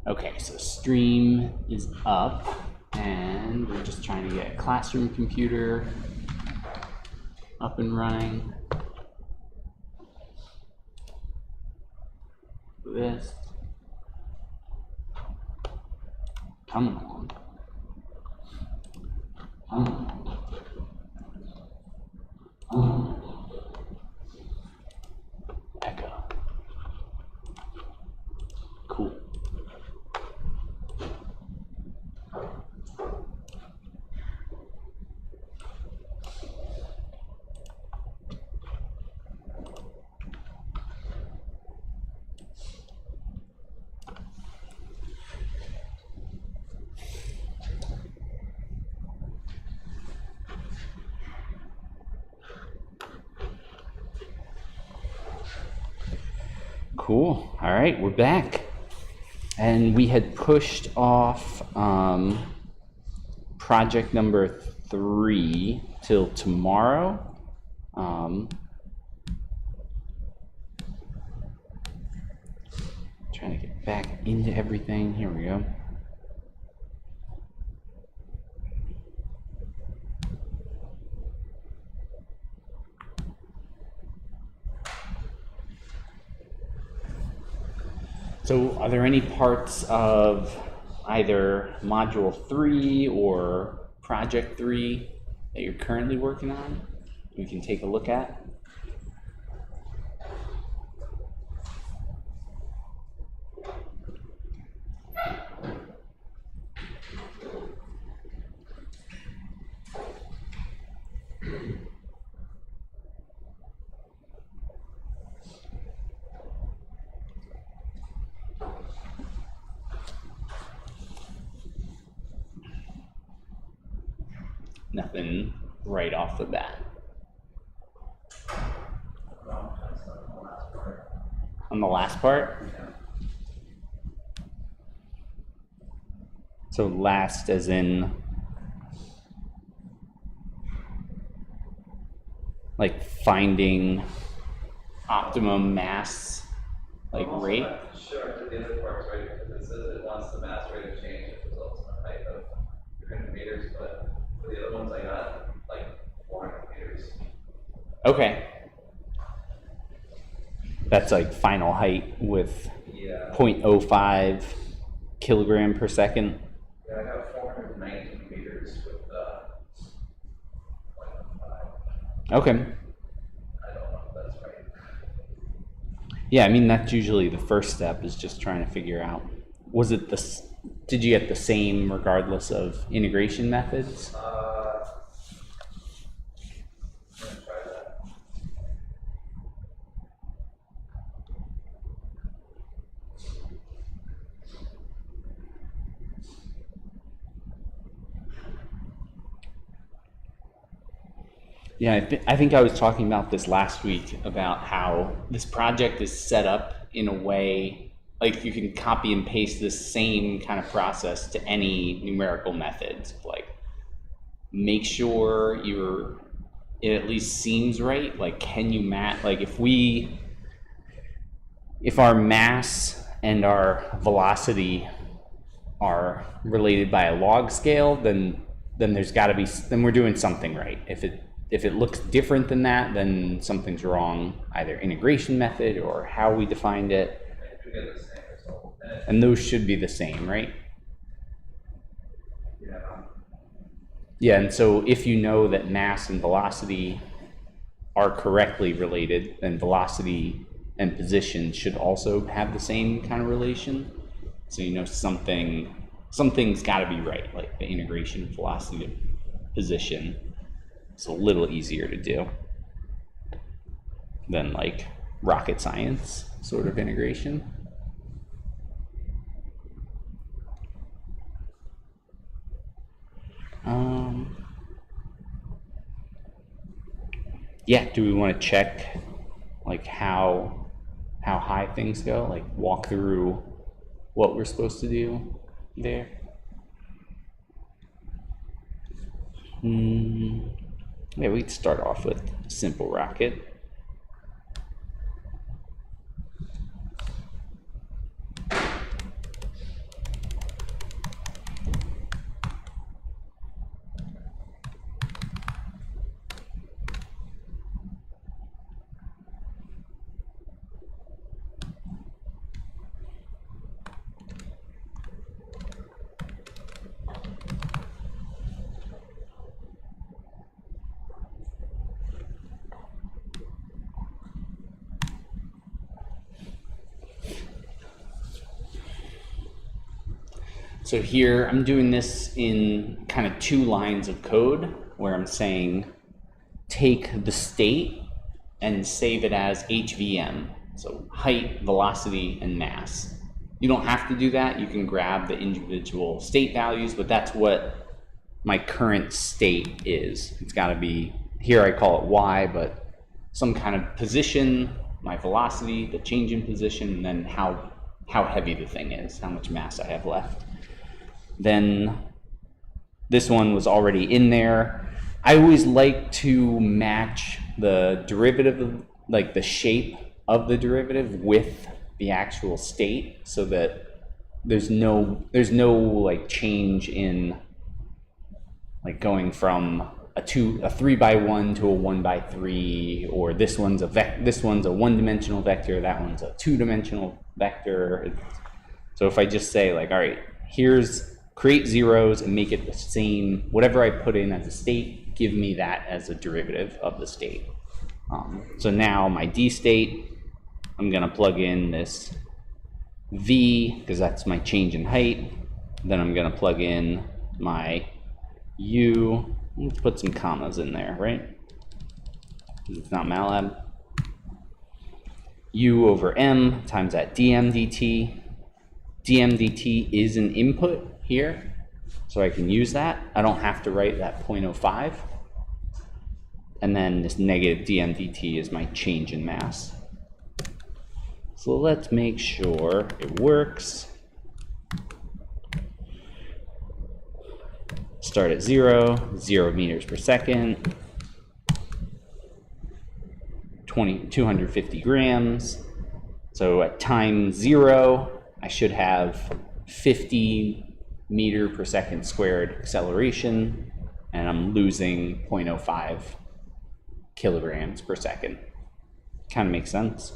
Okay, so stream is up, and we're just trying to get a classroom computer up and running. This. Come on. Echo. Cool. Cool. All right, we're back. And we had pushed off project number 3 till tomorrow. Trying to get back into everything. Here we go. So are there any parts of either module 3 or project 3 that you're currently working on we can take a look at? Nothing right off the bat. On the last part? So last as in like finding optimum mass like rate? Sure, the other part's right, because it says it wants the mass rate of change if results in a height of 300 meters, but for the other ones I got like 400 meters. Okay. That's like final height with 0.05 kilogram per second. Yeah, I got 419 meters with 0.05. Okay. I don't know if that's right. Yeah, I mean, that's usually the first step, is just trying to figure out, was it this, did you get the same regardless of integration methods? I'm gonna try that. Yeah, I think I was talking about this last week, about how this project is set up in a way, like you can copy and paste the same kind of process to any numerical methods. Like, make sure it at least seems right. Like, can you like if our mass and our velocity are related by a log scale, then there's got to be, then we're doing something right. If it looks different than that, then something's wrong, either integration method or how we defined it. And those should be the same, right? Yeah. Yeah, and so if you know that mass and velocity are correctly related, then velocity and position should also have the same kind of relation. So you know something's got to be right, like the integration of velocity to position. It's a little easier to do than like rocket science sort of integration. Yeah, do we want to check like how high things go? Like walk through what we're supposed to do there? Yeah, we'd start off with a simple rocket. So here I'm doing this in kind of 2 lines of code where I'm saying take the state and save it as HVM. So height, velocity, and mass. You don't have to do that. You can grab the individual state values, but that's what my current state is. It's got to be, here I call it Y, but some kind of position, my velocity, the change in position, and then how heavy the thing is, how much mass I have left. Then this one was already in there. I always like to match the derivative, like the shape of the derivative with the actual state, so that there's no like change in like going from a 3x1 to a 1x3, or this one's a 1-dimensional vector, that one's a 2-dimensional vector. So if I just say like, all right, here's create zeros and make it the same, whatever I put in as a state, give me that as a derivative of the state. So now my D state, I'm gonna plug in this V, because that's my change in height. Then I'm gonna plug in my U. Let's put some commas in there, right? Because it's not MATLAB. U over M times that dm dt. dm dt is an input here, so I can use that. I don't have to write that 0.05. And then this negative dm dt is my change in mass. So let's make sure it works. Start at 0 meters per second, 250 grams. So at time 0, I should have 50 meter per second squared acceleration, and I'm losing 0.05 kilograms per second. Kind of makes sense.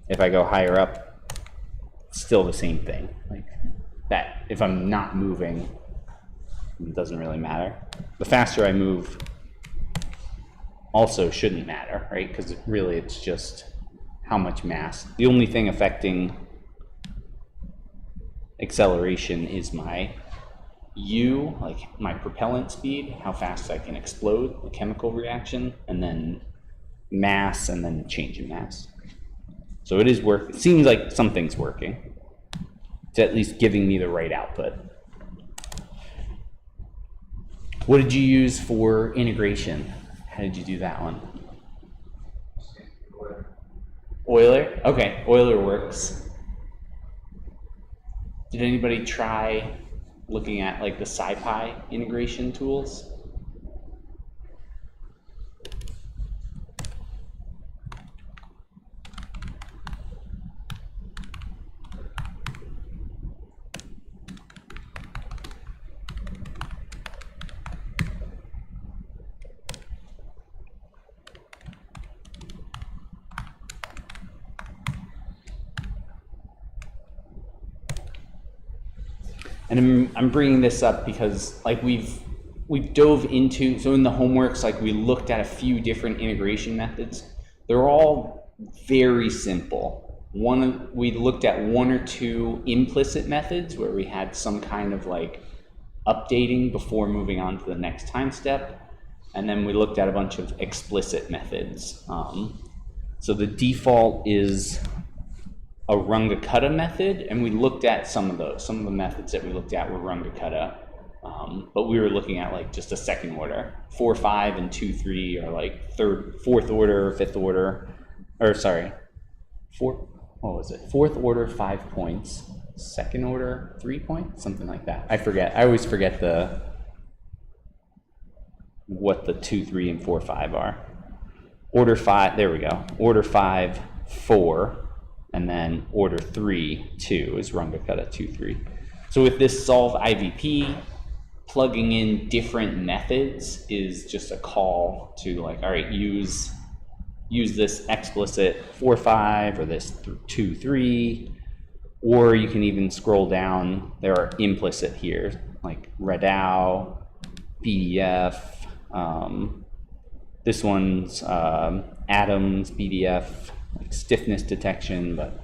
If I go higher up, it's still the same thing. Like that, if I'm not moving, it doesn't really matter. The faster I move also shouldn't matter, right? Because really it's just how much mass. The only thing affecting acceleration is my U, like my propellant speed, how fast I can explode, the chemical reaction, and then mass, and then change in mass. So it is work. It seems like something's working. It's at least giving me the right output. What did you use for integration? How did you do that one? Euler? Okay, Euler works. Did anybody try looking at like the SciPy integration tools? And I'm bringing this up because like we've dove into, so in the homeworks, like we looked at a few different integration methods. They're all very simple. We looked at 1 or 2 implicit methods where we had some kind of like updating before moving on to the next time step. And then we looked at a bunch of explicit methods. So the default is a Runge-Kutta method, and we looked at some of those. Some of the methods that we looked at were Runge-Kutta, but we were looking at like just a second order. 4, 5, and 2, 3 are like fourth order, fifth order, or sorry, what was it? Fourth order, 5 points. Second order, 3 points, something like that. I forget. I always forget what the 2, 3, and 4, 5 are. Order 5. There we go. Order 5, 4. And then order 3, 2 is Runge-Kutta 2, 3. So with this solve IVP, plugging in different methods is just a call to like, all right, use this explicit 4, 5 or this 2, 3, or you can even scroll down. There are implicit here like Radau, BDF. This one's atoms, BDF. Like stiffness detection, but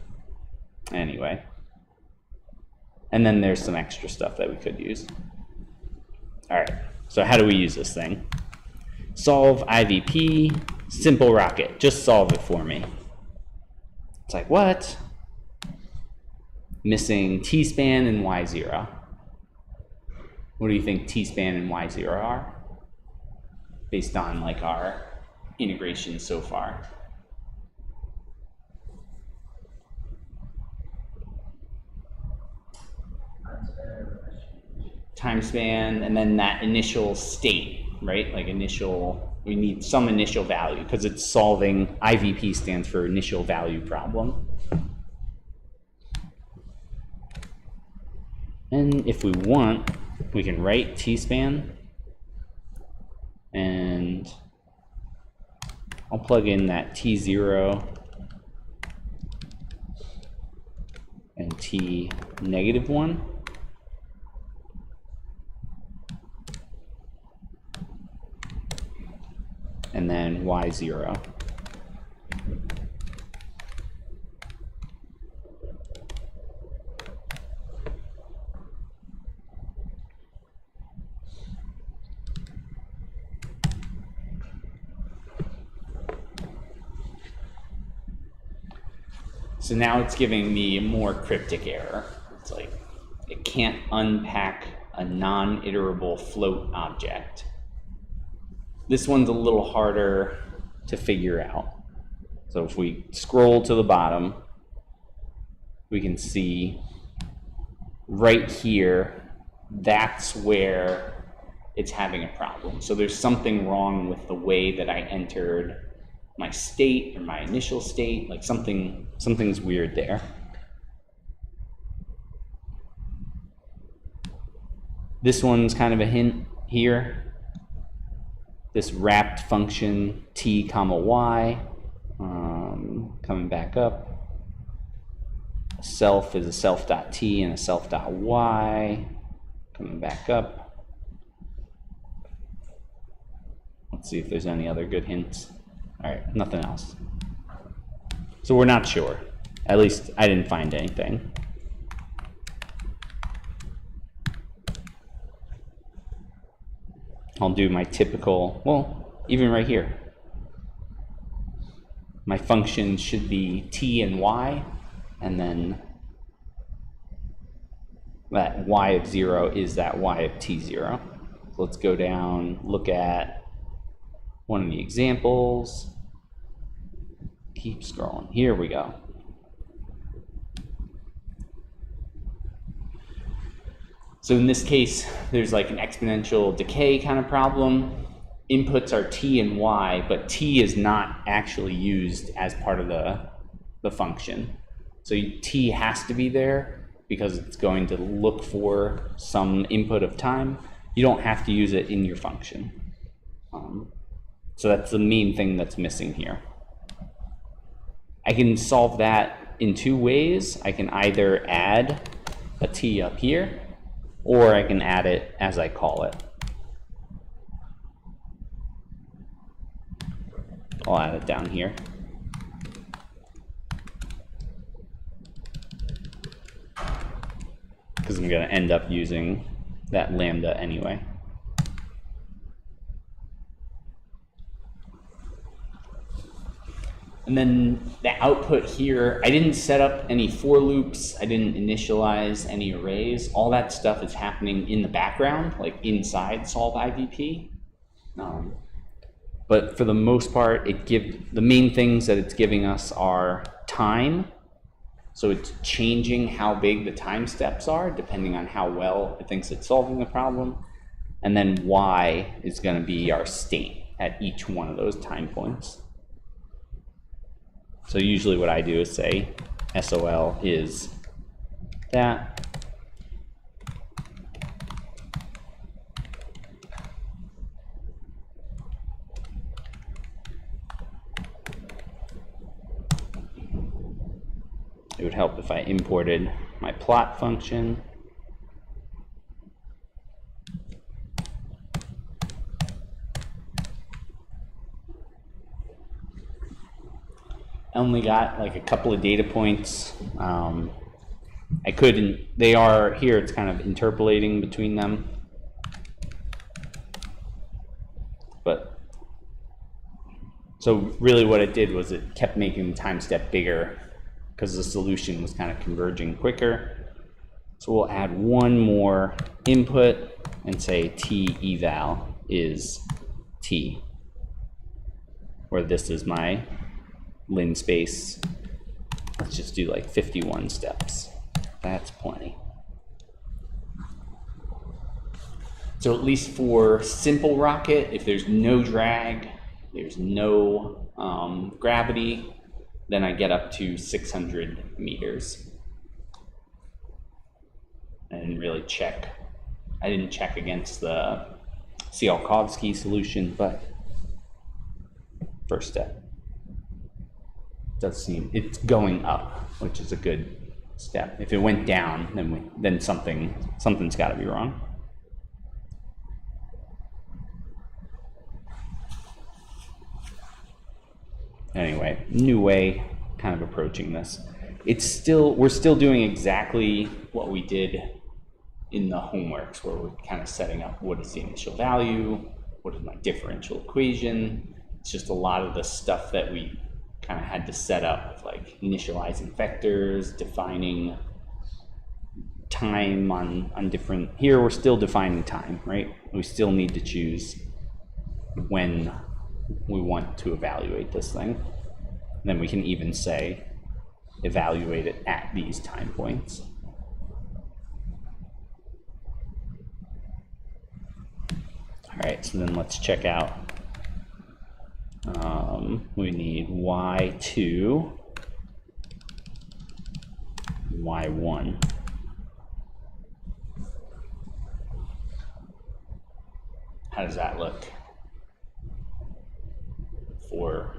anyway. And then there's some extra stuff that we could use. All right, so how do we use this thing? Solve IVP, simple rocket, just solve it for me. It's like, what? Missing T-span and Y0. What do you think T-span and Y0 are? Based on like our integration so far. Time span, and then that initial state, right? Like initial, we need some initial value because it's solving, IVP stands for initial value problem. And if we want, we can write T-span, and I'll plug in that T0 and T -1. And then Y0. So now it's giving me a more cryptic error. It's like it can't unpack a non-iterable float object. This one's a little harder to figure out. So if we scroll to the bottom, we can see right here, that's where it's having a problem. So there's something wrong with the way that I entered my state or my initial state, like something's weird there. This one's kind of a hint here. This wrapped function t comma y, coming back up. Self is a self.t and a self.y, coming back up. Let's see if there's any other good hints. All right, nothing else. So we're not sure. At least I didn't find anything. I'll do my typical, well, even right here. My function should be t and y, and then that y of 0 is that y of t0. So let's go down, look at one of the examples. Keep scrolling. Here we go. So in this case, there's like an exponential decay kind of problem. Inputs are t and y, but t is not actually used as part of the function. So t has to be there because it's going to look for some input of time. You don't have to use it in your function. So that's the main thing that's missing here. I can solve that in two ways. I can either add a t up here, or I can add it as I call it. I'll add it down here. Because I'm going to end up using that lambda anyway. And then the output here, I didn't set up any for loops, I didn't initialize any arrays. All that stuff is happening in the background, like inside solve IVP. But for the most part, the main things that it's giving us are time. So it's changing how big the time steps are depending on how well it thinks it's solving the problem. And then y is going to be our state at each one of those time points. So usually what I do is say SOL is that. It would help if I imported my plot function. I only got like a couple of data points, I couldn't, they are, here it's kind of interpolating between them. But, so really what it did was it kept making the time step bigger because the solution was kind of converging quicker. So we'll add one more input and say t eval is t, where this is my lin space. Let's just do like 51 steps. That's plenty. So at least for simple rocket, if there's no drag, there's no gravity, then I get up to 600 meters. I didn't really check. I didn't check against the Tsiolkovsky solution, but first step does seem it's going up, which is a good step. If it went down, then something's got to be wrong. Anyway, new way kind of approaching this. We're still doing exactly what we did in the homeworks, where we're kind of setting up what is the initial value, what is my differential equation. It's just a lot of the stuff that we kind of had to set up, like initializing vectors, defining time on different, here we're still defining time, right? We still need to choose when we want to evaluate this thing. And then we can even say evaluate it at these time points. All right, so then let's check out. We need y2, y1. How does that look for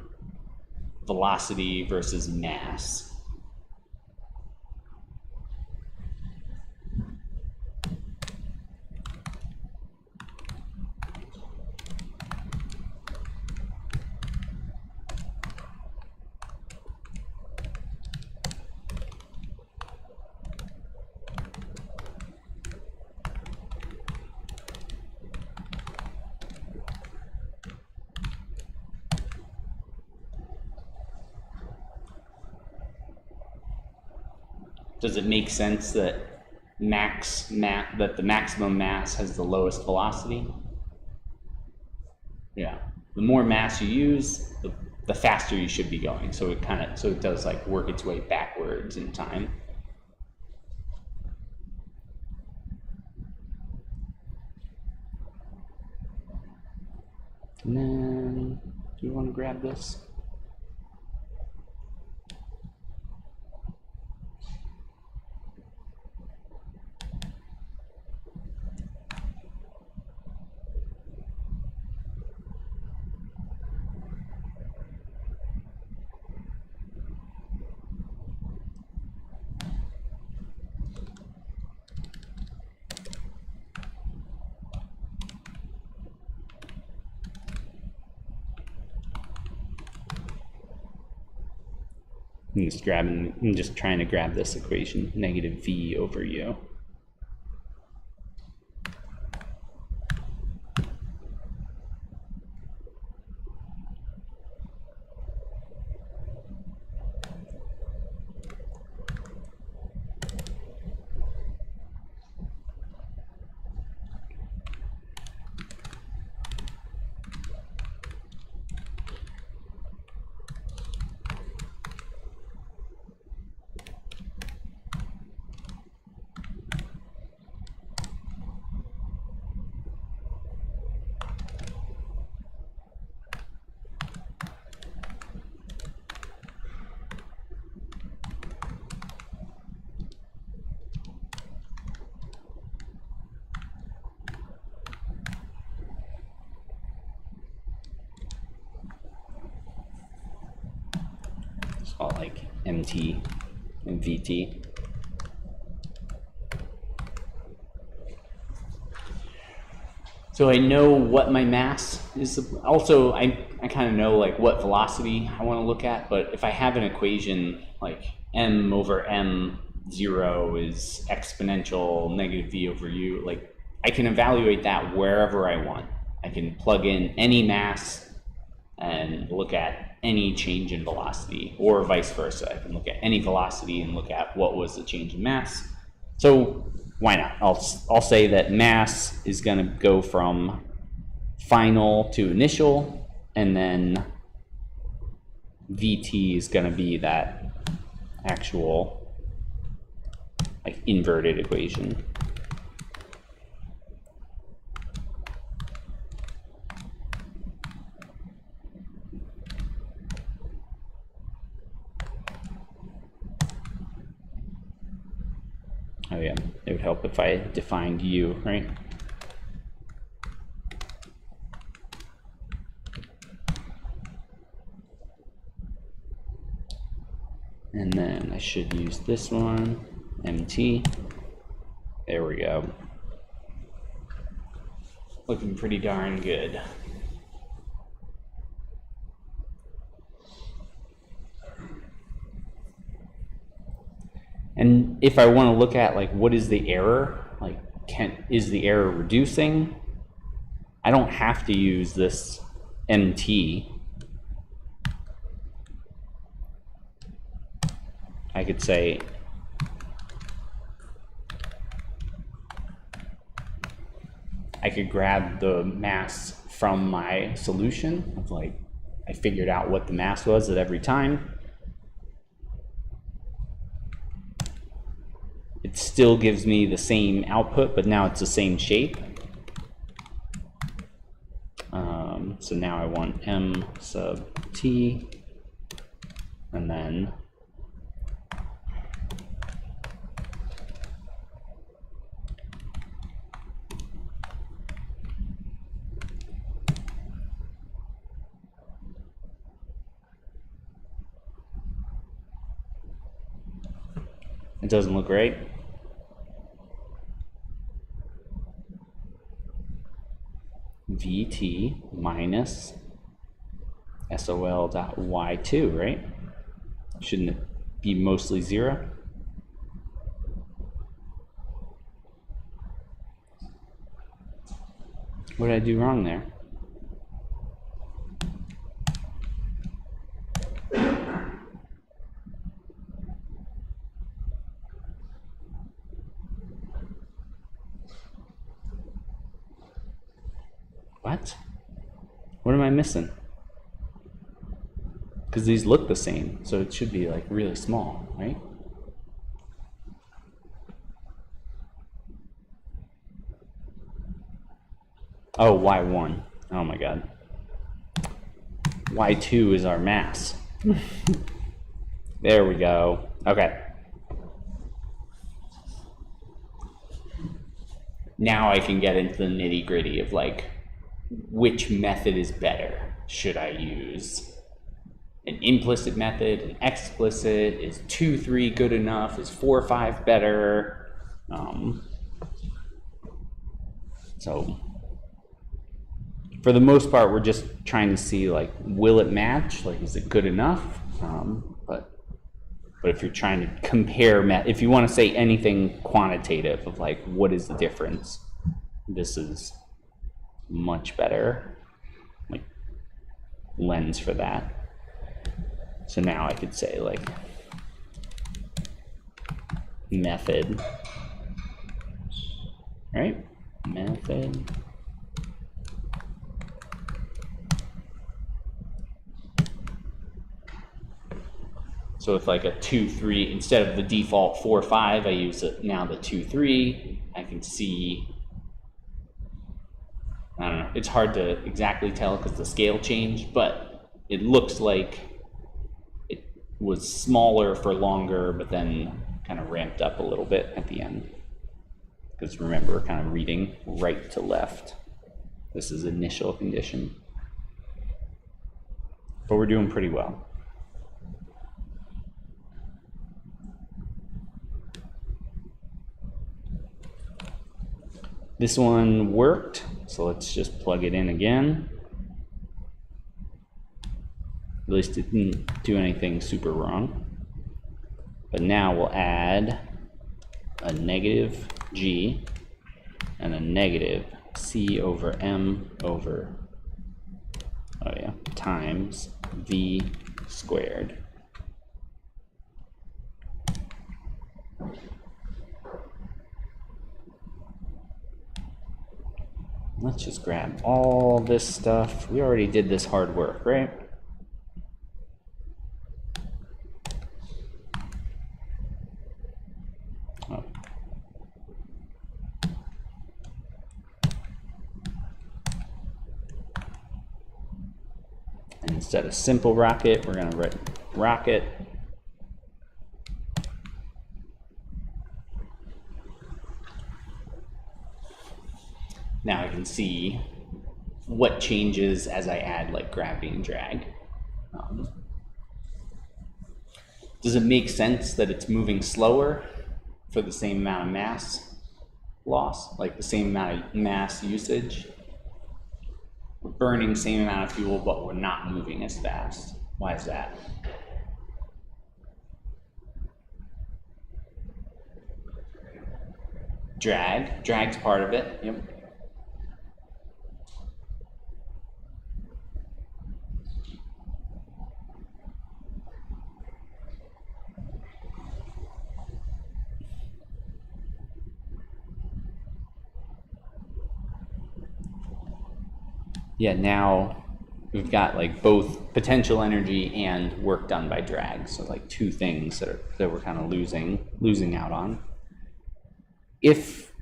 velocity versus mass? Does it make sense that the maximum mass has the lowest velocity? Yeah. The more mass you use, the faster you should be going. So it does like work its way backwards in time. And then, do you want to grab this? I'm just trying to grab this equation, negative v over u. All like MT and VT. So I know what my mass is. Also, I kind of know like what velocity I want to look at, but if I have an equation like m over m 0 is exponential negative v over u. Like, I can evaluate that wherever I want. I can plug in any mass and look at any change in velocity, or vice versa. I can look at any velocity and look at what was the change in mass. So why not? I'll say that mass is going to go from final to initial, and then VT is going to be that actual like inverted equation. Oh yeah, it would help if I defined U, right? And then I should use this one, MT. There we go. Looking pretty darn good. And if I want to look at like what is the error, like is the error reducing? I don't have to use this MT. I could say I could grab the mass from my solution of like I figured out what the mass was at every time. It still gives me the same output, but now it's the same shape. So now I want M sub T, and then it doesn't look right. VT minus SOL dot Y2, right? Shouldn't it be mostly 0? What did I do wrong there? What? What am I missing? Because these look the same, so it should be like really small, right? Oh, Y1. Oh my god. Y2 is our mass. There we go. Okay. Now I can get into the nitty-gritty of like, which method is better? Should I use an implicit method, an explicit? Is 2, 3 good enough? Is 4, 5 better? So for the most part, we're just trying to see like, will it match? Like, is it good enough? But if you're trying to compare, if you want to say anything quantitative of like, what is the difference? This is much better like lens for that. So now I could say like method, right? Method. So with like a 2, 3, instead of the default 4, 5, I use it now the 2, 3. I can see, I don't know, it's hard to exactly tell because the scale changed, but it looks like it was smaller for longer, but then kind of ramped up a little bit at the end. Because remember, we're kind of reading right to left. This is initial condition. But we're doing pretty well. This one worked, so let's just plug it in again. At least it didn't do anything super wrong. But now we'll add a negative g and a negative c over m over, oh yeah, times v squared. Let's just grab all this stuff. We already did this hard work, right? Oh. And instead of simple rocket, we're going to write rocket. Now I can see what changes as I add like gravity and drag. Does it make sense that it's moving slower for the same amount of mass loss, like the same amount of mass usage? We're burning the same amount of fuel, but we're not moving as fast. Why is that? Drag's part of it, yep. Yeah, now we've got like both potential energy and work done by drag. So like two things that we're kind of losing out on. If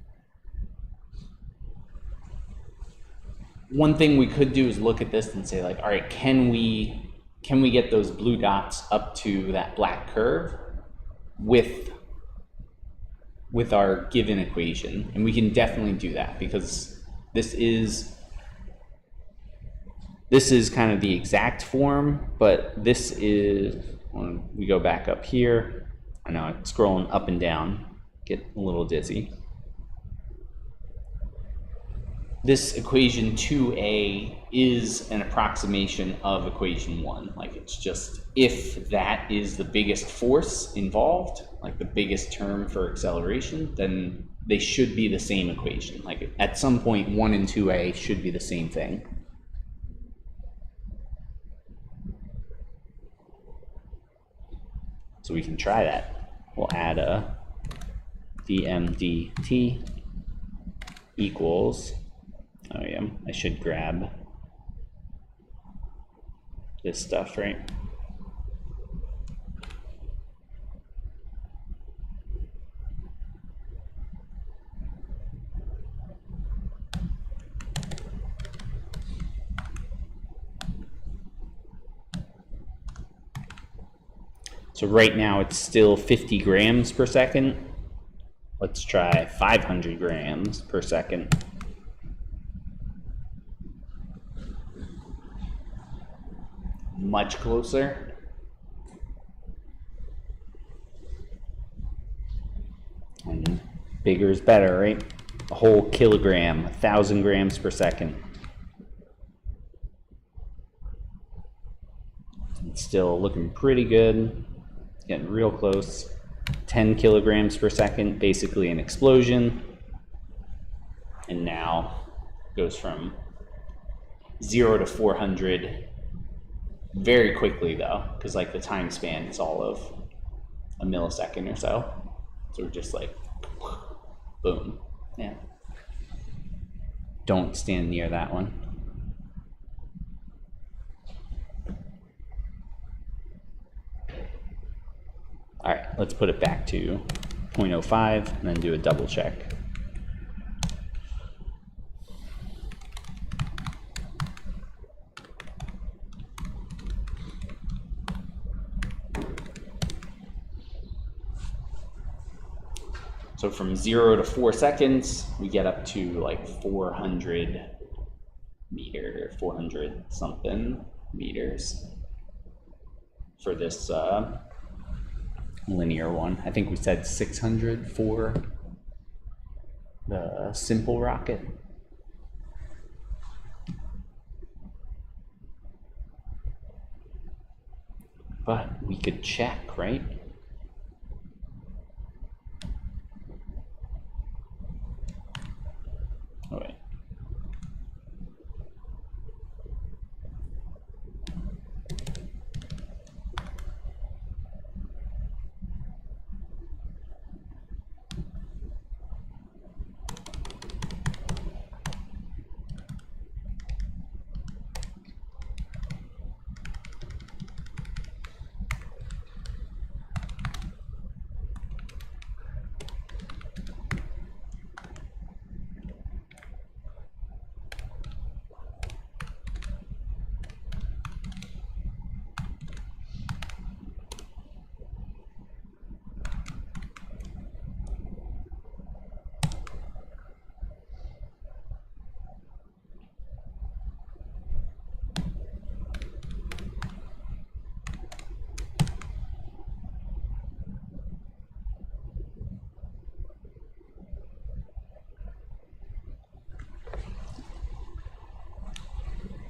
one thing we could do is look at this and say like, all right, can we get those blue dots up to that black curve with our given equation? And we can definitely do that because this is kind of the exact form, but this is, when we go back up here, I know I'm scrolling up and down, get a little dizzy. This equation 2a is an approximation of equation 1. Like it's just, if that is the biggest force involved, like the biggest term for acceleration, then they should be the same equation. Like at some point, 1 and 2a should be the same thing. So we can try that. We'll add a dm dt equals, oh yeah, I should grab this stuff, right? So right now it's still 50 grams per second. Let's try 500 grams per second. Much closer. And bigger is better, right? A whole kilogram, 1,000 grams per second. It's still looking pretty good. Getting real close. 10 kilograms per second, basically an explosion. And now goes from 0 to 400 very quickly though, because like the time span is all of a millisecond or so. So we're just like, boom. Yeah. Don't stand near that one. All right, let's put it back to 0.05 and then do a double check. So from 0 to 4 seconds, we get up to like 400 meter, 400 something meters for this linear one. I think we said 600 for the simple rocket. But we could check, right?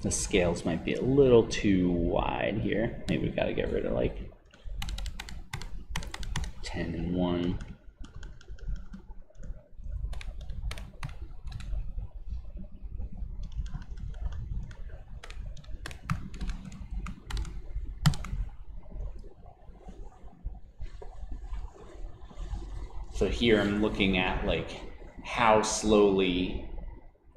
The scales might be a little too wide here. Maybe we've got to get rid of like 10 and 1. So here I'm looking at like how slowly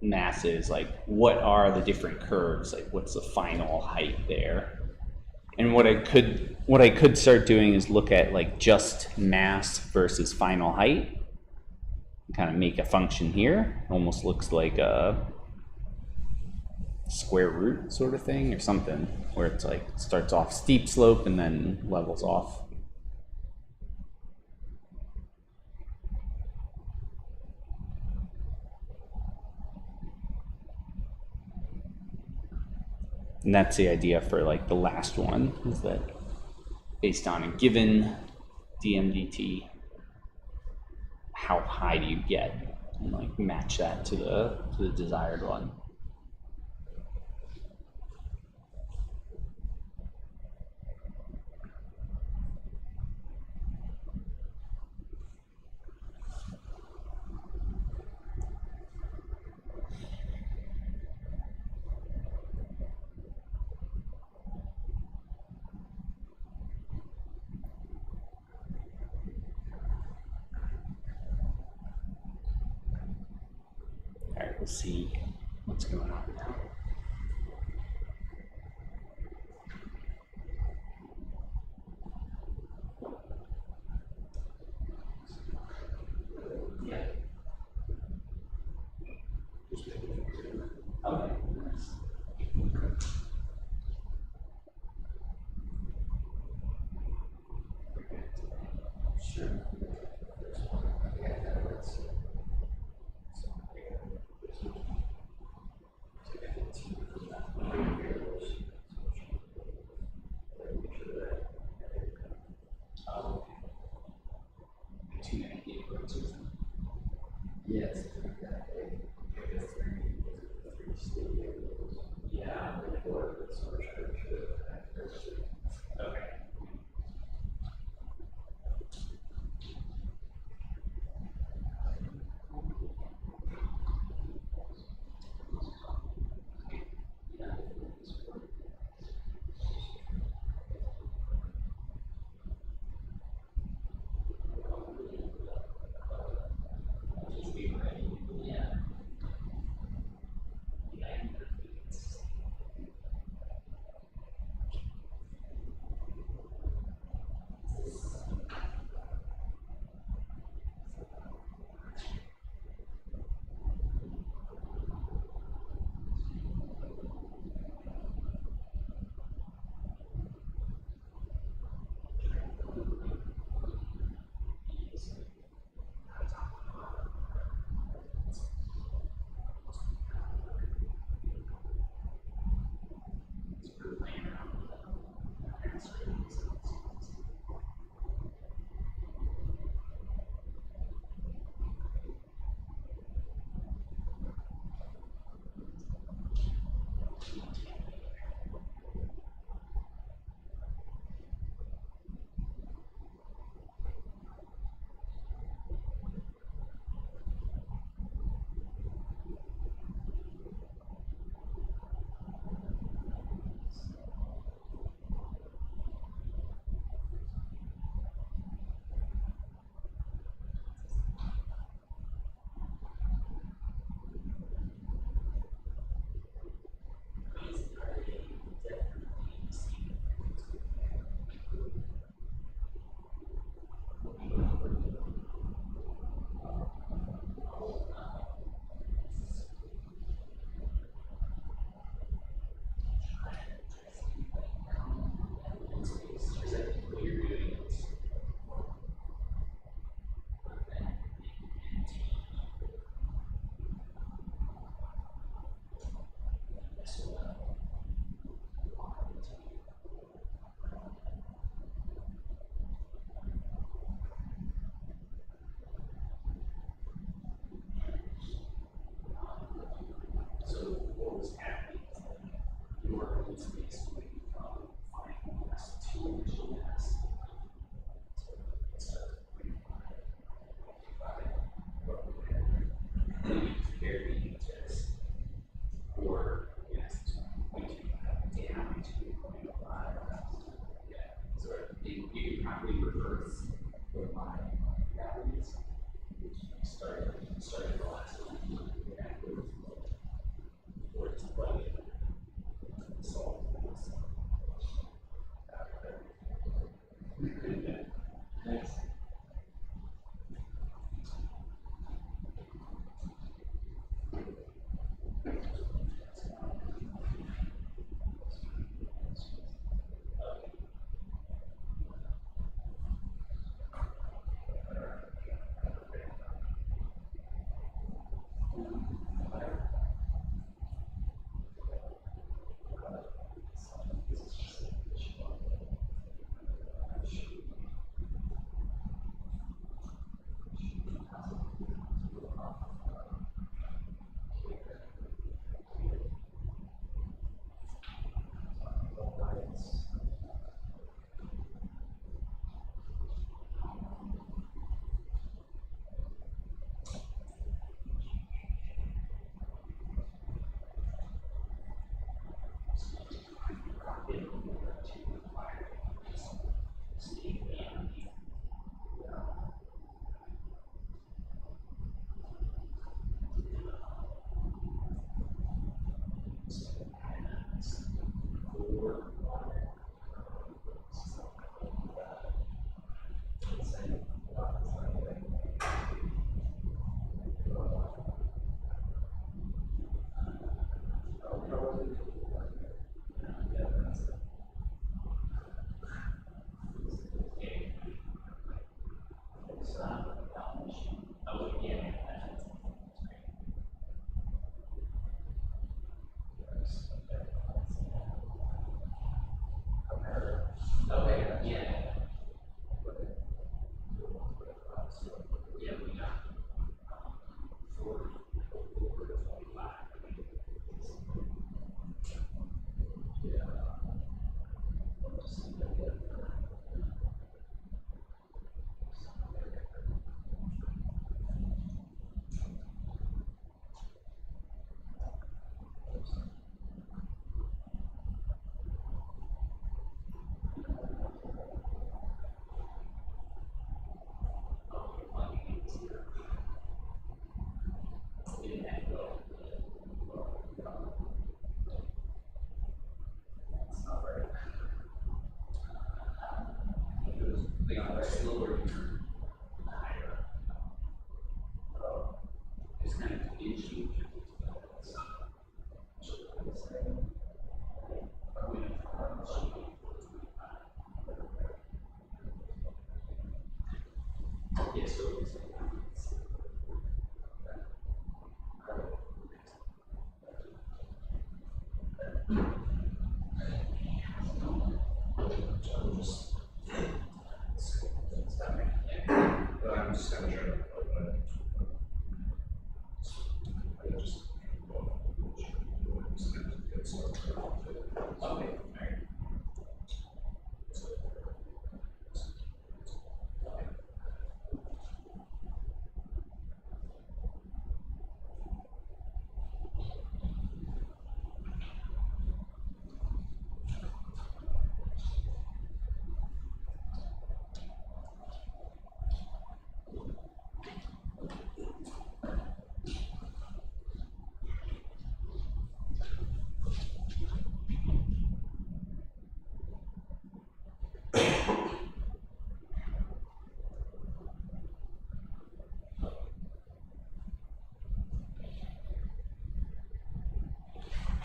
mass is, like what are the different curves, like what's the final height there. And what I could start doing is look at like just mass versus final height, kind of make a function here. Almost looks like a square root sort of thing or something, where it's like starts off steep slope and then levels off. And that's the idea for like the last one, is that based on a given dmdt, how high do you get, and like match that to the desired one. All right, we'll see what's going on now. Okay. Sure. Yes. Yeah. Okay. really need to compare the images or yes, 0.25 down to 0.5. Yeah, so you can probably reverse the line values, which started the last one, backwards, or it's plug in, solve this. Next.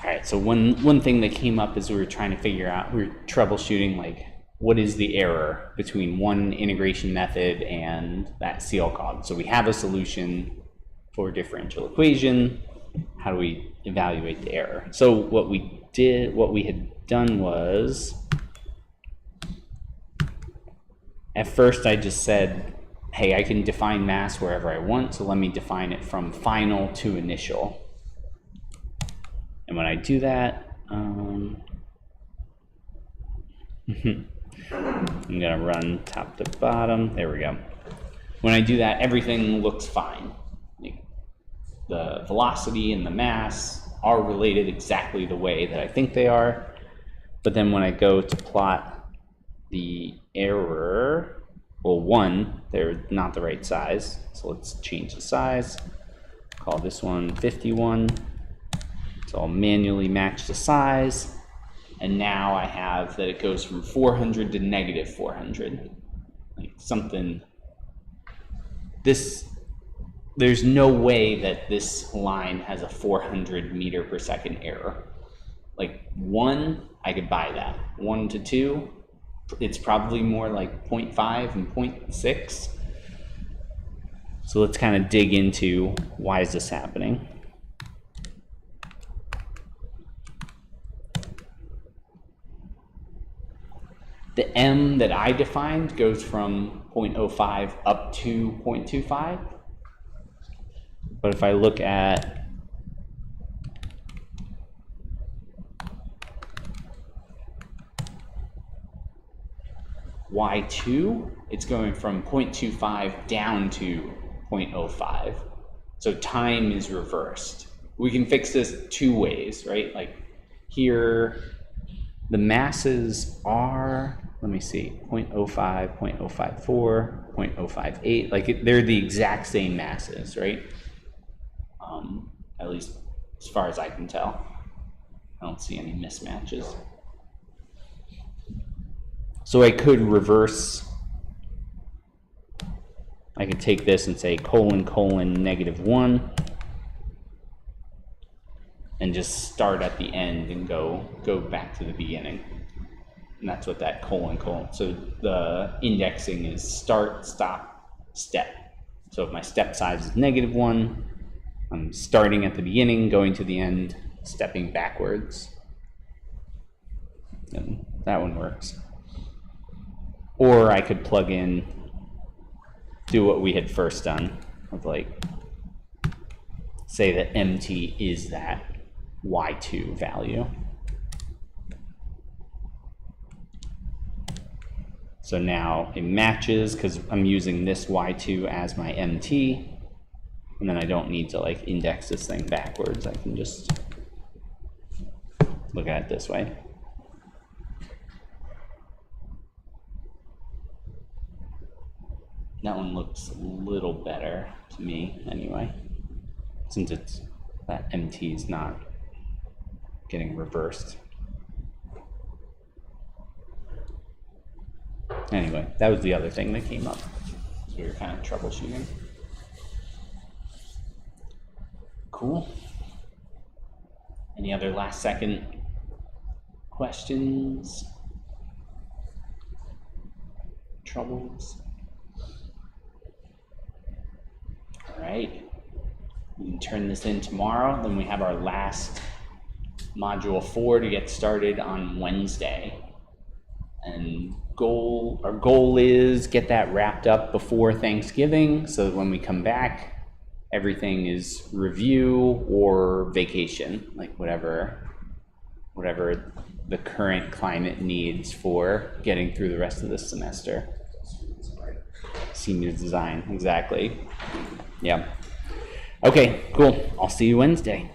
All right, so one thing that came up as we were trying to figure out, we were troubleshooting like what is the error between one integration method and that CL cog. So we have a solution for a differential equation. How do we evaluate the error? So what we had done was, at first I just said, hey, I can define mass wherever I want, so let me define it from final to initial. And when I do that, I'm gonna run top to bottom. There we go. When I do that, everything looks fine. the velocity and the mass are related exactly the way that I think they are. But then when I go to plot the error, well, one, they're not the right size. So let's change the size. Call this one 51. So I'll manually match the size. And now I have that it goes from 400 to negative 400. Like something, there's no way that this line has a 400 meter per second error. Like 1, I could buy that. 1 to 2, it's probably more like 0.5 and 0.6. So let's kind of dig into why is this happening. The M that I defined goes from 0.05 up to 0.25. But if I look at Y2, it's going from 0.25 down to 0.05. So time is reversed. We can fix this 2 ways, right? Like here, the masses are, let me see, 0.05, 0.054, 0.058. Like they're the exact same masses, right? At least as far as I can tell. I don't see any mismatches. So I could reverse, I could take this and say colon, -1, and just start at the end and go back to the beginning. And that's what that colon. So the indexing is start, stop, step. So if my step size is -1, I'm starting at the beginning, going to the end, stepping backwards. And that one works. Or I could plug in, do what we had first done, of like, say that MT is that Y2 value. So now it matches because I'm using this Y2 as my MT, and then I don't need to like index this thing backwards. I can just look at it this way. That one looks a little better to me anyway, since it's that MT is not getting reversed. Anyway, that was the other thing that came up. So we were kind of troubleshooting. Cool. Any other last second questions? Troubles? All right. We can turn this in tomorrow. Then we have our last module 4 to get started on Wednesday. And our goal is get that wrapped up before Thanksgiving so that when we come back, everything is review or vacation, like whatever the current climate needs for getting through the rest of this semester. Senior design, exactly. Yeah. Okay, cool. I'll see you Wednesday.